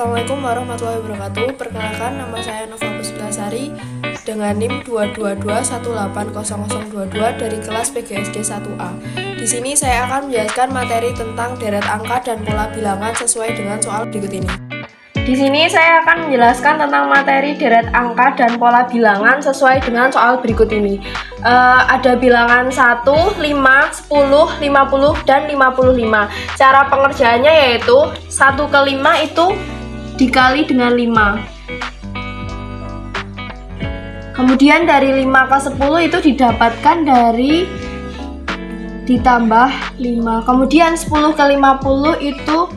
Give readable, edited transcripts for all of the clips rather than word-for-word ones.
Assalamualaikum warahmatullahi wabarakatuh. Perkenalkan, nama saya Nova Pusbilasari dengan NIM 222180022 dari kelas PGSD 1A. Di sini saya akan menjelaskan materi tentang deret angka dan pola bilangan sesuai dengan soal berikut ini. Di sini saya akan menjelaskan tentang materi deret angka dan pola bilangan sesuai dengan soal berikut ini. Ada bilangan 1, 5, 10, 50, dan 55. Cara pengerjaannya yaitu 1 ke 5 itu dikali dengan 5. Kemudian dari 5 ke 10 itu didapatkan dari ditambah 5. Kemudian 10 ke 50 itu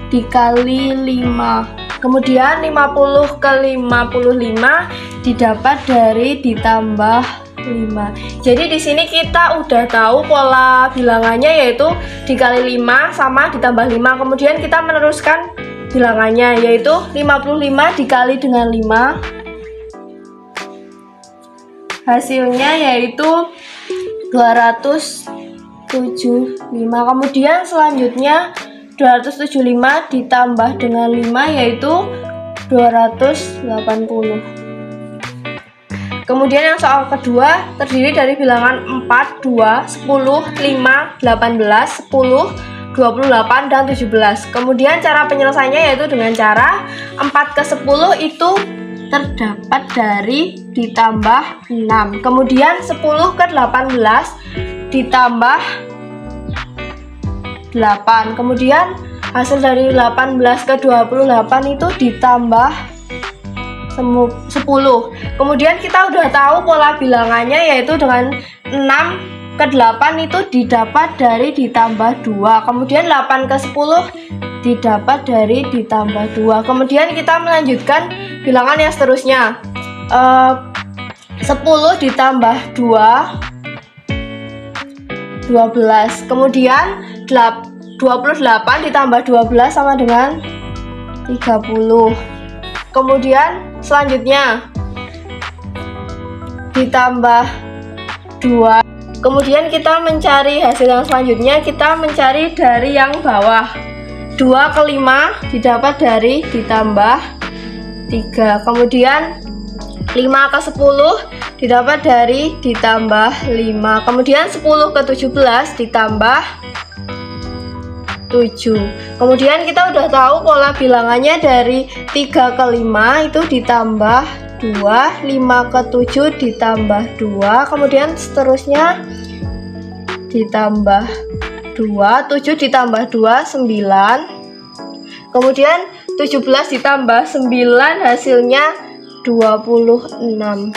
dikali 5. Kemudian 50 ke 55 didapat dari ditambah 5. Jadi di sini kita udah tahu pola bilangannya yaitu dikali 5 sama ditambah 5. Kemudian kita meneruskan bilangannya yaitu 55 dikali dengan 5. Hasilnya yaitu 275. Kemudian selanjutnya 275 ditambah dengan 5 yaitu 280. Kemudian yang soal kedua terdiri dari bilangan 4, 2, 10, 5, 18, 10, 28, dan 17. Kemudian cara penyelesaiannya yaitu dengan cara 4 ke 10 itu terdapat dari ditambah 6. Kemudian 10 ke 18 ditambah 8. Kemudian hasil dari 18 ke 28 itu ditambah 10. Kemudian kita udah tahu pola bilangannya yaitu dengan 6 ke 8 itu didapat dari ditambah 2. Kemudian 8 ke 10 didapat dari ditambah 2. Kemudian kita melanjutkan bilangan yang seterusnya. 10 ditambah 2 12. Kemudian 28 ditambah 12 sama dengan 30. Kemudian selanjutnya ditambah 2. Kemudian kita mencari hasil yang selanjutnya, kita mencari dari yang bawah. 2 ke 5 didapat dari ditambah 3. Kemudian 5 ke 10 didapat dari ditambah 5. Kemudian 10 ke 17 ditambah 7. Kemudian kita udah tahu pola bilangannya dari 3 ke 5 itu ditambah 2, 5 ke 7 ditambah 2, kemudian seterusnya ditambah 2, 7 ditambah 2, 9. Kemudian 17 ditambah 9 hasilnya 26.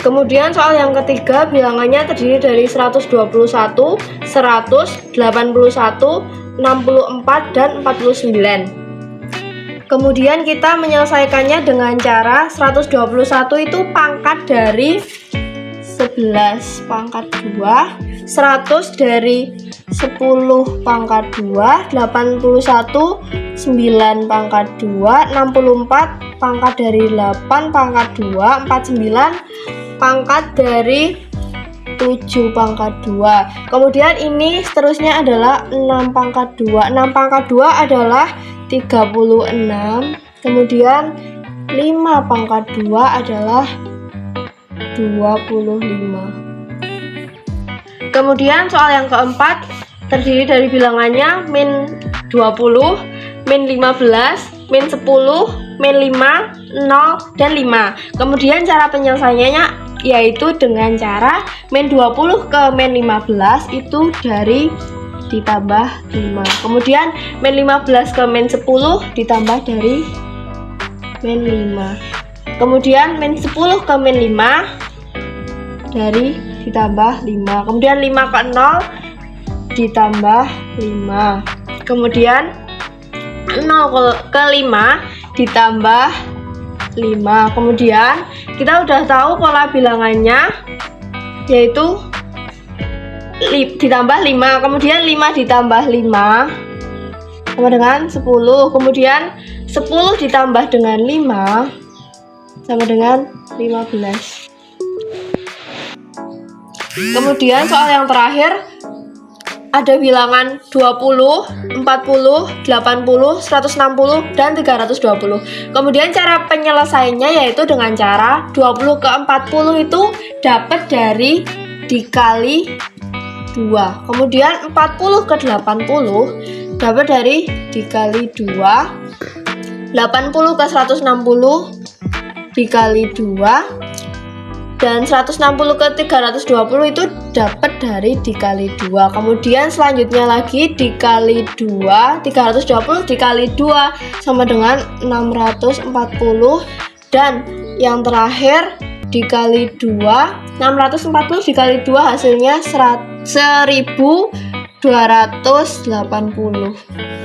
Kemudian soal yang ketiga bilangannya terdiri dari 121, 100, 81, 64, dan 49. Kemudian kita menyelesaikannya dengan cara 121 itu pangkat dari 11 pangkat 2, 100 dari 10 pangkat 2, 81 9 pangkat 2, 64 pangkat dari 8 pangkat 2, 49 pangkat dari 7 pangkat 2. Kemudian ini seterusnya adalah 6 pangkat 2. 6 pangkat 2 adalah 36. Kemudian 5 pangkat 2 adalah 25. Kemudian soal yang keempat terdiri dari bilangannya min 20, min 15, min 10, min 5, 0, dan 5. Kemudian cara penyelesaiannya yaitu dengan cara min 20 ke min 15 itu dari ditambah 5. Kemudian min 15 ke min 10 ditambah dari min 5. Kemudian min 10 ke min 5 dari ditambah 5. Kemudian 5 ke 0 ditambah 5. Kemudian 0 ke 5 ditambah 5. Kemudian kita udah tahu pola bilangannya yaitu ditambah 5. Kemudian 5 ditambah 5 sama dengan 10. Kemudian 10 ditambah dengan 5 sama dengan 15. Kemudian soal yang terakhir ada bilangan 20, 40, 80, 160, dan 320. Kemudian cara penyelesaiannya yaitu dengan cara 20 ke 40 itu dapat dari dikali 2. Kemudian 40 ke 80 dapat dari dikali 2. 80 ke 160 dikali 2. Dan 160 ke 320 itu dapat dari dikali 2. Kemudian selanjutnya lagi dikali 2, 320 dikali 2 sama dengan 640. Dan yang terakhir dikali 2, 640 dikali 2 hasilnya 1280.